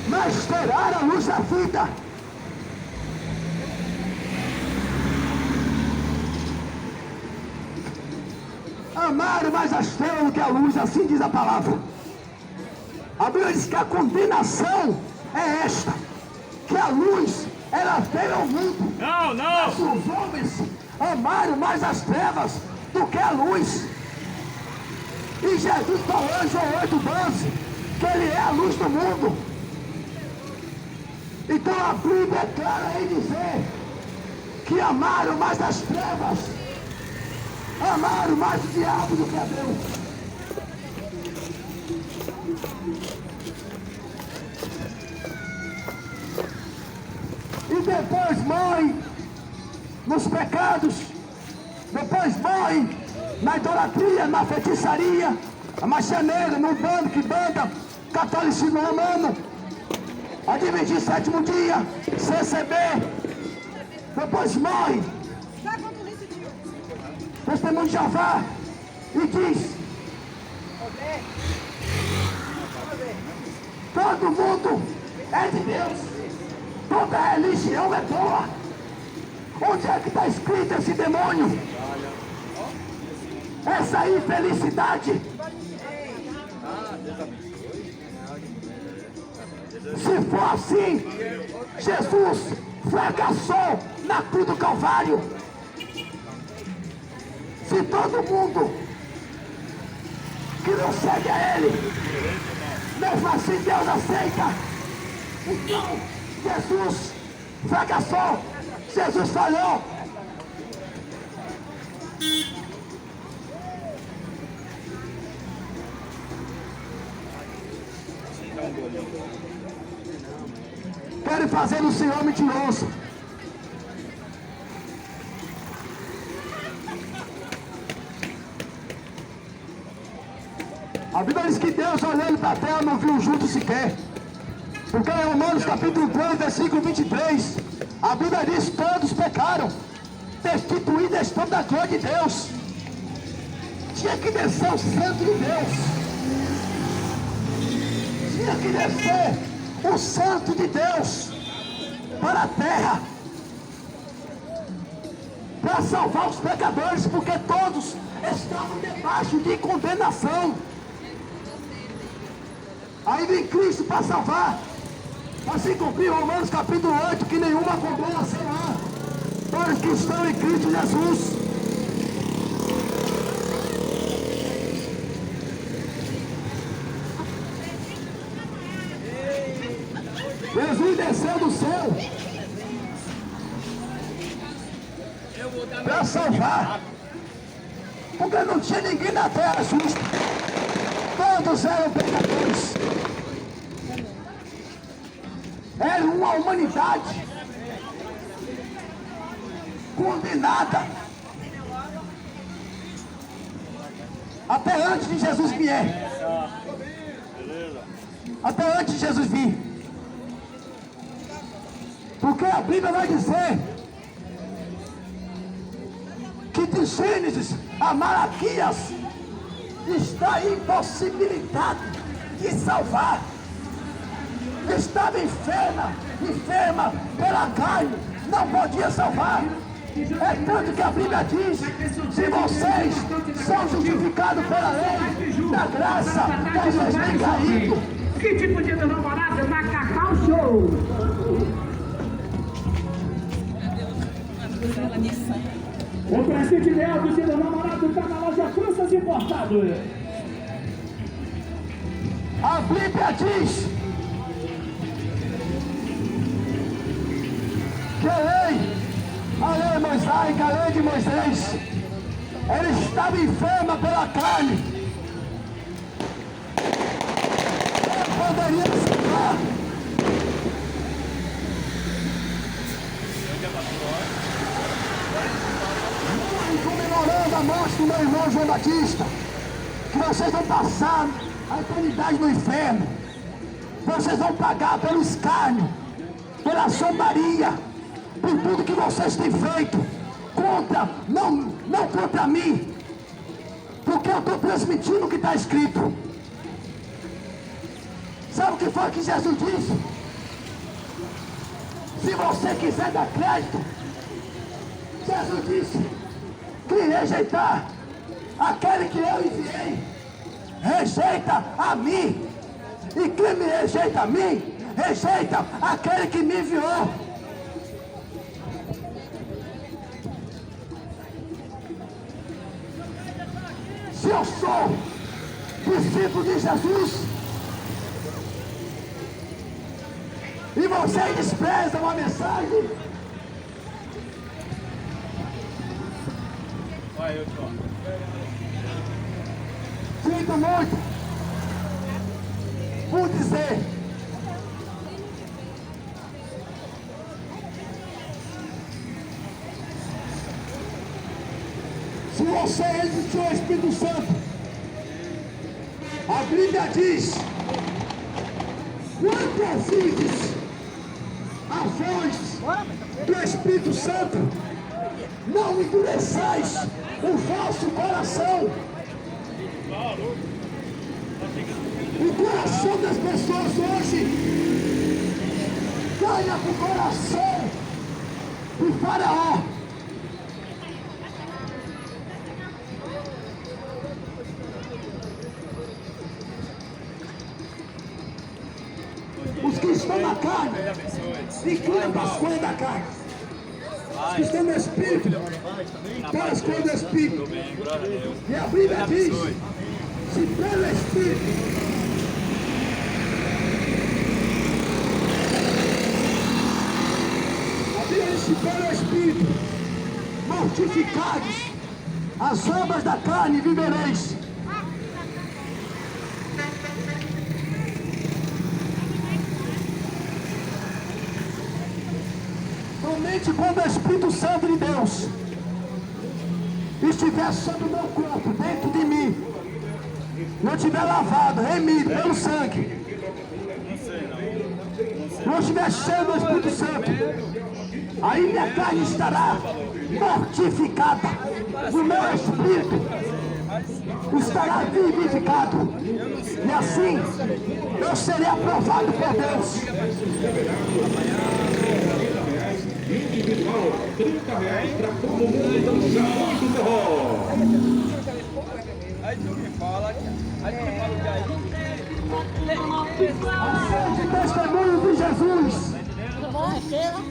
mas terá a luz da vida. Amaram mais as trevas do que a luz, assim diz a palavra. A Bíblia diz que a condenação é esta, que a luz, ela veio ao mundo. Mas os homens amaram mais as trevas do que a luz. E Jesus falou em João 8:12 que ele é a luz do mundo. Então a Bíblia é clara em dizer que amaram mais as trevas, amaram mais o diabo do que a Deus. E depois morre nos pecados, depois morre na idolatria, na feitiçaria, a machaneira, no bando que banda, catolicismo romano, Adventismo sétimo dia, CCB, depois morre Testemunho de Jeová e diz: todo mundo é de Deus, toda religião é boa. Onde é que está escrito esse demônio? Essa infelicidade. Se for assim, Jesus fracassou na cruz do Calvário. Se todo mundo que não segue a Ele, mesmo assim Deus aceita, então Jesus fracassou, Jesus falhou. Querem fazer o Senhor mentiroso. A Bíblia diz que Deus, olhando para a terra, não viu justo sequer. Porque em Romanos capítulo 3, versículo 23, a Bíblia diz: todos pecaram, destituídos estão da glória de Deus. Tinha que descer o santo de Deus, tinha que descer o santo de Deus para a terra, para salvar os pecadores, porque todos estavam debaixo de condenação. Ainda em Cristo para salvar. Assim cumpriu Romanos capítulo 8, que nenhuma condenação há para os que estão em Cristo Jesus. Jesus desceu do céu para salvar, porque não tinha ninguém na terra justo, todos eram pecadores, era uma humanidade condenada até antes de Jesus vier, até antes de Jesus vir, porque a Bíblia vai dizer que de Gênesis a Malaquias está impossibilitado de salvar. Estava enferma pela carne, não podia salvar. É tanto que a Bíblia diz: se vocês são justificados pela lei, da graça, vocês têm caído. Que tipo de namorado é Macacau Show? O presente ideal do dia do namorado está na loja Franças Importados. A Bíblia diz que a lei mosaica, a lei de Moisés, ela estava enferma pela carne. Ela poderia salvar. Comemorando a morte do meu irmão João Batista, que vocês vão passar a eternidade no inferno. Vocês vão pagar pelo escárnio, pela zombaria, por tudo que vocês têm feito contra, não contra mim, porque eu estou transmitindo o que está escrito. Sabe o que foi que Jesus disse? Se você quiser dar crédito, Jesus disse que rejeitar aquele que eu enviei, rejeita a mim. E quem me rejeita a mim, rejeita aquele que me enviou. Se eu sou discípulo de Jesus e vocês desprezam a mensagem, sinto muito por dizer, se você resistiu ao Espírito Santo, a Bíblia diz: quando ouvides a voz do Espírito Santo, não endureçais o vosso coração. O coração das pessoas hoje ganha com o coração do Faraó. Os que estão na carne inclinam para as coisas da carne. Os que estão no Espírito para as coisas do Espírito. E a Bíblia diz: se pelo Espírito pelo Espírito mortificados as obras da carne, vivereis. Somente quando o Espírito Santo de Deus estiver sobre o meu corpo, dentro de mim, eu estiver lavado, remido pelo sangue, eu estiver cheio do Espírito Santo, aí minha carne estará mortificada, o meu espírito estará vivificado, e assim eu serei aprovado por Deus. Individual, R$30 para todo mundo dançar do forró. Aí tu me fala o que aí. Aceite testemunho de Jesus. Tudo bom, Sheila?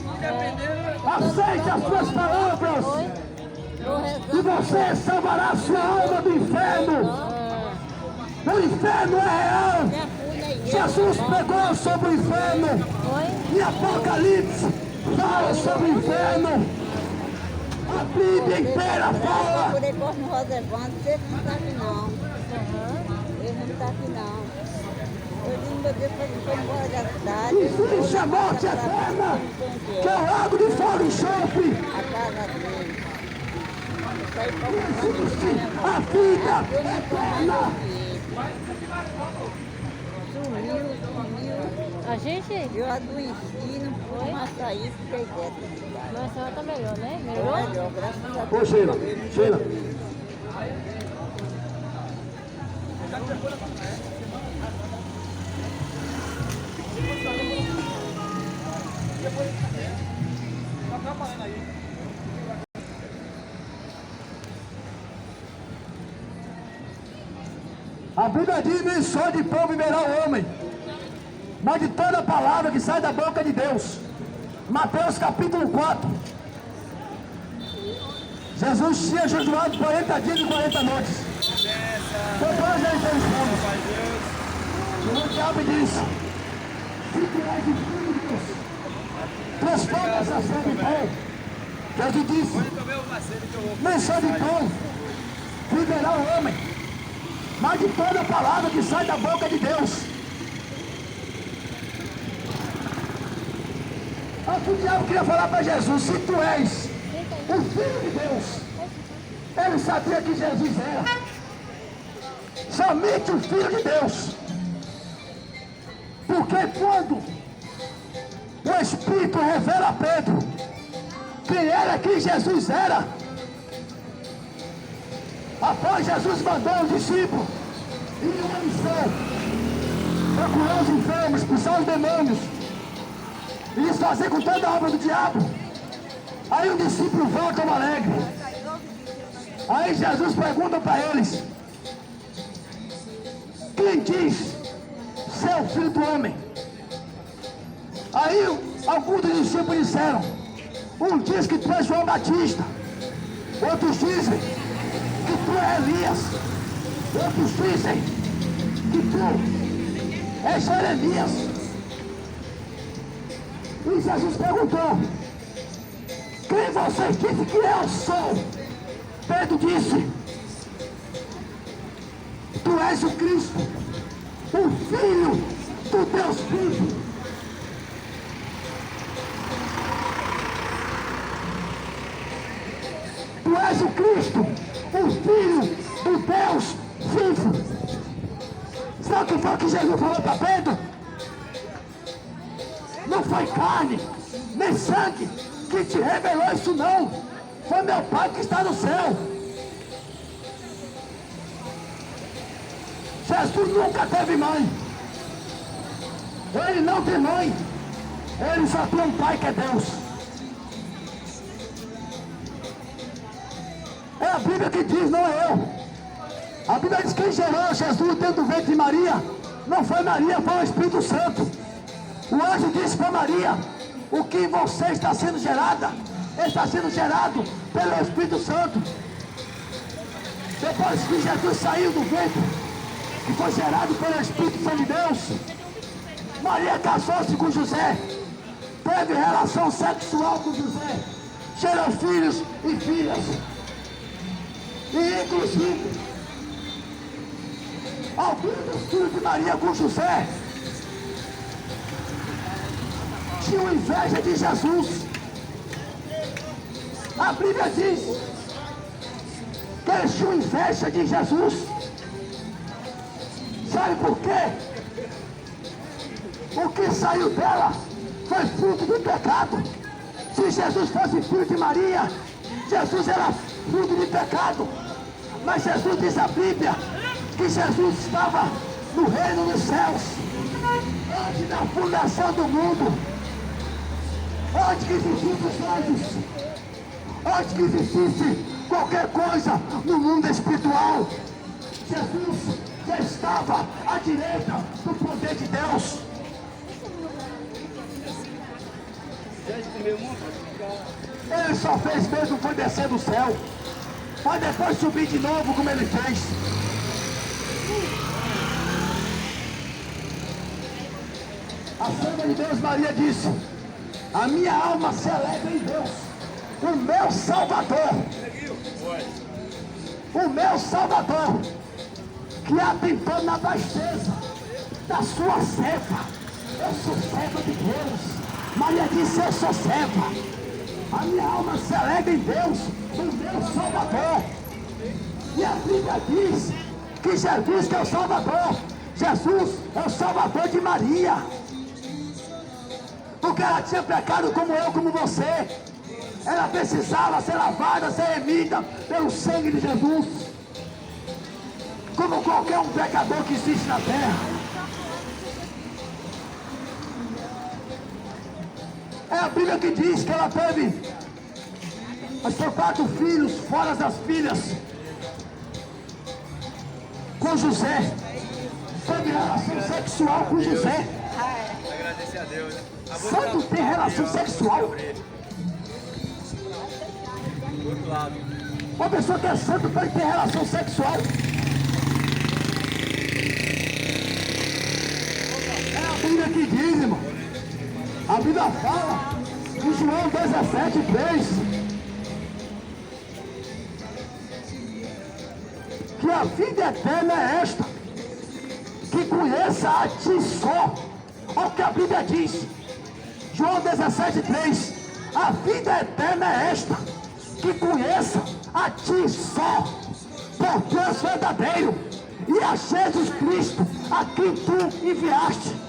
Aceite as suas palavras. E você salvará sua alma do inferno. O inferno é real. Jesus pregou sobre o inferno. E Apocalipse fala sobre o inferno. A Bíblia inteira fala. Eu depois no Rosevando, você não está aqui não. Ele não está aqui não. Eu digo, meu Deus, para ele foi embora da cidade. Existe a morte eterna, que é o lago de fogo e enxofre. A casa dele. Isso aí foi Existe a vida eterna. Sumiu. A gente? Eu adoeci, não pude mais sair, fiquei quieta. Mas a senhora tá melhor, né? Tô Melhorou? melhor, graças a Deus. Ô Sheila, Sheila. A Bíblia diz: nem só de pão viverá o homem, mas de toda palavra que sai da boca de Deus. Mateus capítulo 4. Jesus tinha jejuado 40 dias e 40 noites. Depois ele fez fome. E o diabo disse: se tu és o filho de Deus, transforma essa fome em pão. Jesus disse: nem só de pão viverá o homem, mas de toda palavra que sai da boca de Deus. Aí o diabo queria falar para Jesus: se tu és o Filho de Deus. Ele sabia que Jesus era somente o Filho de Deus. Porque quando o Espírito revela a Pedro quem era que Jesus era, após Jesus mandou os discípulos ir uma missão, procurar os enfermos, expulsar os demônios e desfazer com toda a obra do diabo. Aí o discípulo volta alegre. Aí Jesus pergunta para eles: quem diz ser o Filho do Homem? Aí alguns dos discípulos disseram: um diz que tu és João Batista, outros dizem que tu és Elias, outros dizem que tu és Jeremias. E Jesus perguntou: quem vocês dizem que eu sou? Pedro disse: tu és o Cristo, o Filho do Deus vivo. Tu és o Cristo, o Filho do Deus vivo. Sabe o que foi que Jesus falou para Pedro? Não foi carne, nem sangue que te revelou isso não. Foi meu Pai que está no céu. Jesus nunca teve mãe. Ele não tem mãe. Ele só tem um Pai que é Deus. É a Bíblia que diz, não é eu. A Bíblia diz que quem gerou Jesus dentro do ventre de Maria não foi Maria, foi o Espírito Santo. O anjo disse para Maria: o que você está sendo gerada, está sendo gerado pelo Espírito Santo. Depois que Jesus saiu do ventre, que foi gerado pelo Espírito Santo de Deus, Maria casou-se com José, teve relação sexual com José, gerou filhos e filhas. E inclusive, alguns dos filhos de Maria com José tinham inveja de Jesus. A Bíblia diz que eles tinham inveja de Jesus. Sabe por quê? O que saiu dela foi fruto do pecado. Se Jesus fosse filho de Maria, Jesus era fruto de pecado. Mas Jesus diz a Bíblia que Jesus estava no reino dos céus antes da fundação do mundo. Antes que existissem os anjos, antes que existisse qualquer coisa no mundo espiritual, Jesus já estava à direita do poder de Deus. Ele só fez mesmo foi descer do céu, mas depois subir de novo como ele fez. A serva de Deus Maria disse: a minha alma se alegra em Deus, o meu Salvador, que atentando na tristeza da sua serva. Eu sou serva de Deus. Maria disse: eu sou serva. A minha alma se alegra em Deus, o meu Salvador. E a Bíblia diz que Jesus que é o Salvador. Jesus é o Salvador de Maria. Porque ela tinha pecado como eu, como você. Ela precisava ser lavada, ser remida pelo sangue de Jesus. Como qualquer um pecador que existe na terra. É a Bíblia que diz que ela teve os seus 4 filhos, fora das filhas, com José. Teve relação sexual com José. Agradecer a Deus, né? Santo tem relação sexual. Do outro lado. Uma pessoa que é santo pode ter relação sexual. É a Bíblia que diz, irmão. A Bíblia fala em João 17:3 que a vida eterna é esta, que conheça a ti só. Olha o que a Bíblia diz. João 17:3. A vida eterna é esta, que conheça a ti só, por Deus verdadeiro, e a Jesus Cristo, a quem tu enviaste.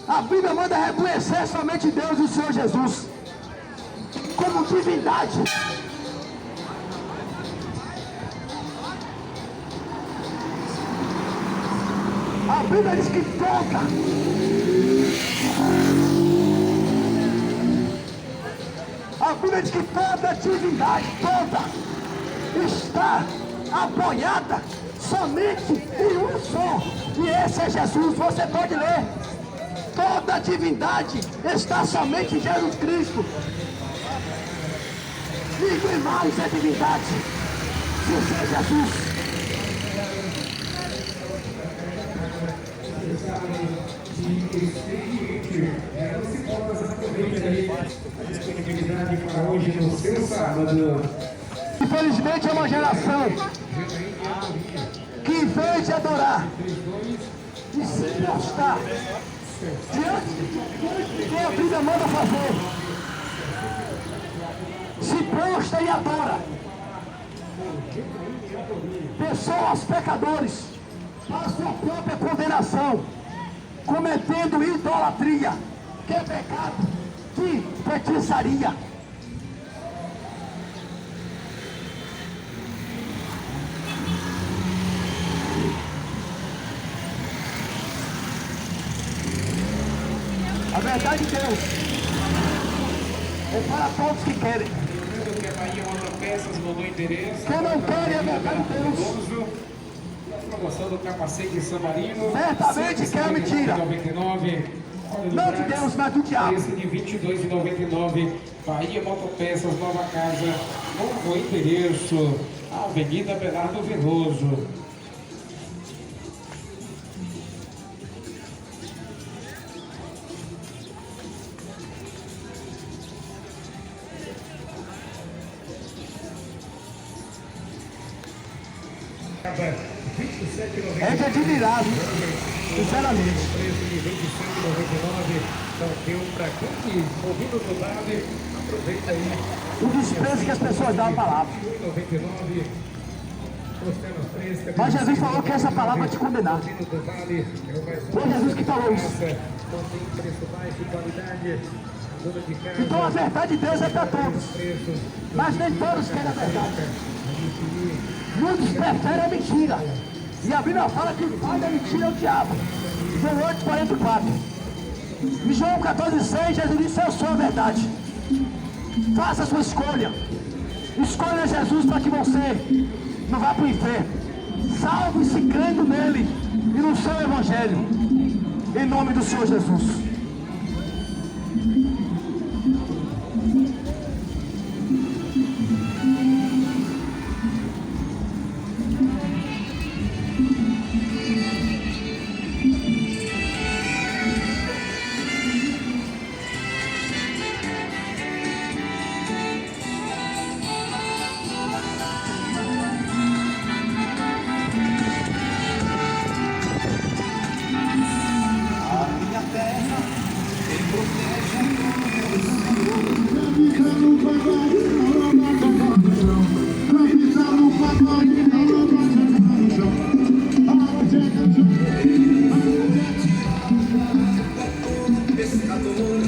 A Bíblia manda reconhecer somente Deus e o Senhor Jesus como divindade. A Bíblia diz que toda divindade, toda, está apoiada somente em um só, e esse é Jesus. Você pode ler. Toda divindade está somente em Jesus Cristo. Ninguém mais é divindade, se não é Jesus. Não se pode aproveita aí a disponibilidade para hoje no seu sábado. Infelizmente é uma geração que, em vez de adorar e se prostrar diante de quem a Bíblia manda fazer, se prostra e adora pessoas pecadores para sua própria condenação, cometendo idolatria, que é pecado de feitiçaria. A verdade de Deus é para todos que querem. Lembrando que a Bahia manda peças, mandou endereço. Quem não quer é a verdade de Deus. A promoção do capacete San Marino. Certamente que é mentira. Não de Deus, mas do diabo. Preço de R$ 22,99. Bahia Motopeças, Nova Casa, novo endereço, Avenida Belardo Veloso. É de admirar, sinceramente. Preço de R$ 25,99. Então, deu para quem ouvindo do lado, aproveita aí. O desprezo que as pessoas dão à palavra. R$ 1,99. Mas Jesus falou que essa palavra vai te condenar. Foi Jesus que falou isso. Então a verdade de Deus é para todos, mas nem todos querem a verdade. Muitos preferem a mentira. E a Bíblia fala que o pai da mentira é o diabo. João 8,44. Em João 14,6, Jesus disse: eu sou a verdade. Faça a sua escolha. Escolha Jesus para que você não vá para o inferno. Salve-se crendo nele e no seu evangelho. Em nome do Senhor Jesus. A minha terra, quem protege é o meu pescador.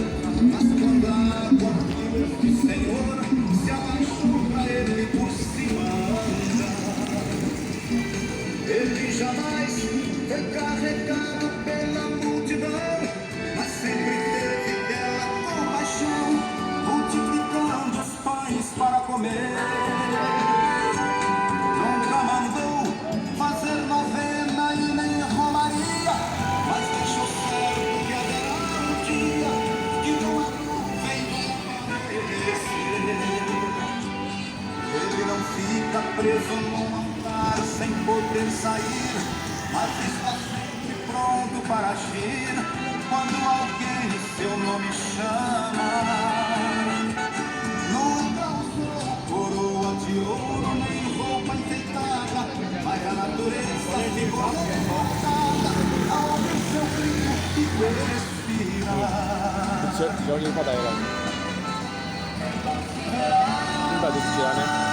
Mas quando a água viu este Senhor, se abaixou pra ele por cima anda. Ele jamais foi carregado pela multidão, mas sempre teve dela compaixão, multiplicando os pães para comer. Nunca mandou fazer novena e nem romaria, mas deixou certo que haverá um dia que numa nuvem vai aparecer. Ele não fica preso num altar sem poder sair, mas está sempre pronto para agir quando alguém seu nome chama. Nunca usou coroa de ouro nem roupa enfeitada, mas a natureza ficou revoltada ao ouvir seu grito e respirar. Joguinho pra dar ela. Não vai ter que tirar, né?